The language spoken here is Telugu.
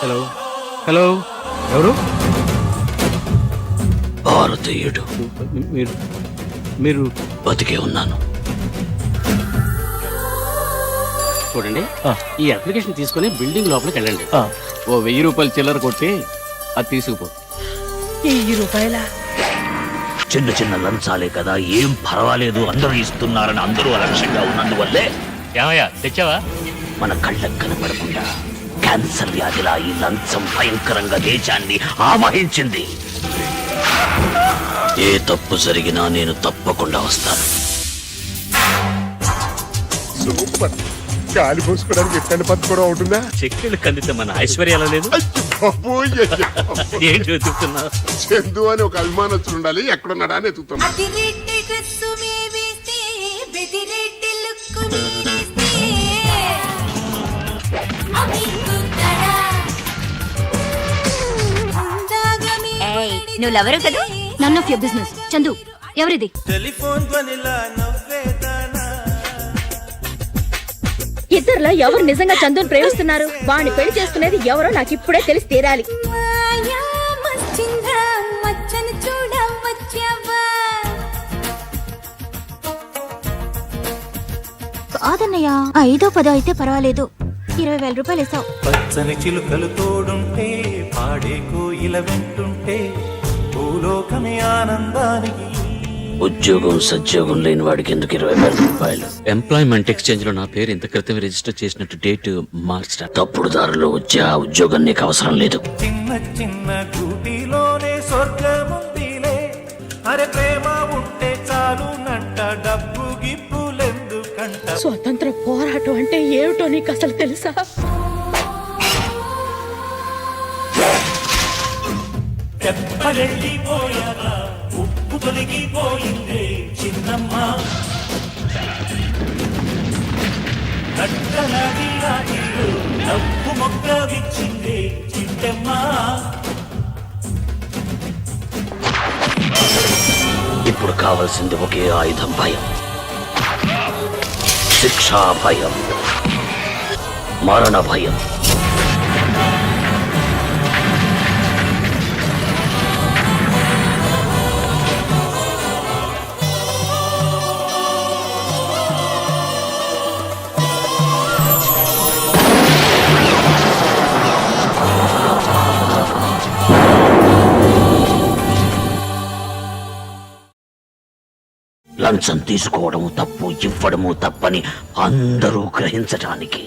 హలో హలో, ఎవరు? భారతీయుడు. మీరు మీరు బతికే ఉన్నాను. చూడండి, ఈ అప్లికేషన్ తీసుకుని బిల్డింగ్ లోపలికి వెళ్ళండి. ఓ 1000 రూపాయలు చిల్లర కొట్టి అది తీసుకుపో. 1000 రూపాయల? చిన్న చిన్న లంచాలే కదా, ఏం పర్వాలేదు, అందరూ ఇస్తున్నారని అందరూ అలక్ష్యంగా ఉన్నందువల్లే ఏమయ్యా తెచ్చావా? మన కళ్ళకు కనపడకుండా క్యాన్సర్ వ్యాధిలా ఈ లంచం భయంకరంగా దేశాన్ని ఆవహించింది. ఏ తప్పు జరిగినా నేను తప్పకుండా వస్తాను. సూపర్. గాలి పోసుకోవడానికి ఎట్లాంటి పద్ధతి కూడా ఉంటుందా? చెక్కలు కందితే మన ఐశ్వర్యాలో లేదు. ఏంటి వెతుకుతున్నావు? చందు అని ఒక అభిమానస్తులు ఉండాలి, ఎక్కడున్నాడా అని ఎత్తుతున్నా. నువ్వు లవరు కదా? None of your business. Chandu, ఎవరిది? ఇద్దరులో ఎవరు నిజంగా చందుని ప్రేమిస్తున్నారు, వాడిని పెళ్లి చేసుకునేది ఎవరో నాకు ఇప్పుడే తెలిసి తీరాలి. కాదన్నయ్య, 5ో 10ో అయితే పర్వాలేదు. 20,000 రూపాయలు ఇస్తావు. పచ్చని చిలుకలు తోడుంటే, పాడే కోయిల వెంటుంటే, భూలోకమే ఆనందానికి. ఉద్యోగం సద్యోగం లేని వాడికి ఎందుకు 20,000 రూపాయలు? ఎంప్లాయ్మెంట్ ఎక్స్చేంజ్ లో నా పేరు ఇంత క్రితం రిజిస్టర్ చేసినట్టు డేట్ మార్చడం. తప్పుడు దారిలో వచ్చే ఆ ఉద్యోగం నీకు అవసరం లేదు. చిన్న చిన్న గూటిలోనే స్వర్గముందిలే. అరే ప్రేమ ఉంటే చాలు నంట, డబ్బు గిప్పులెందుకంట. స్వతంత్ర పోరాటం అంటే ఏమిటో నీకు అసలు తెలుసా? తెప్పలెళ్ళిపోయారా, ఉప్పు తొలగిపోయిందే చిన్నమ్మ. నట్టనది రాజీలు డబ్బు మొక్క విచ్చిందే చిట్టమ్మ. ఇప్పుడు కావాల్సింది ఒకే ఆయుధం, భయం. శిక్షా భయం, మరణ భయం. లంచం తీసుకోవడము తప్పు, ఇవ్వడము తప్పని అందరూ గ్రహించటానికి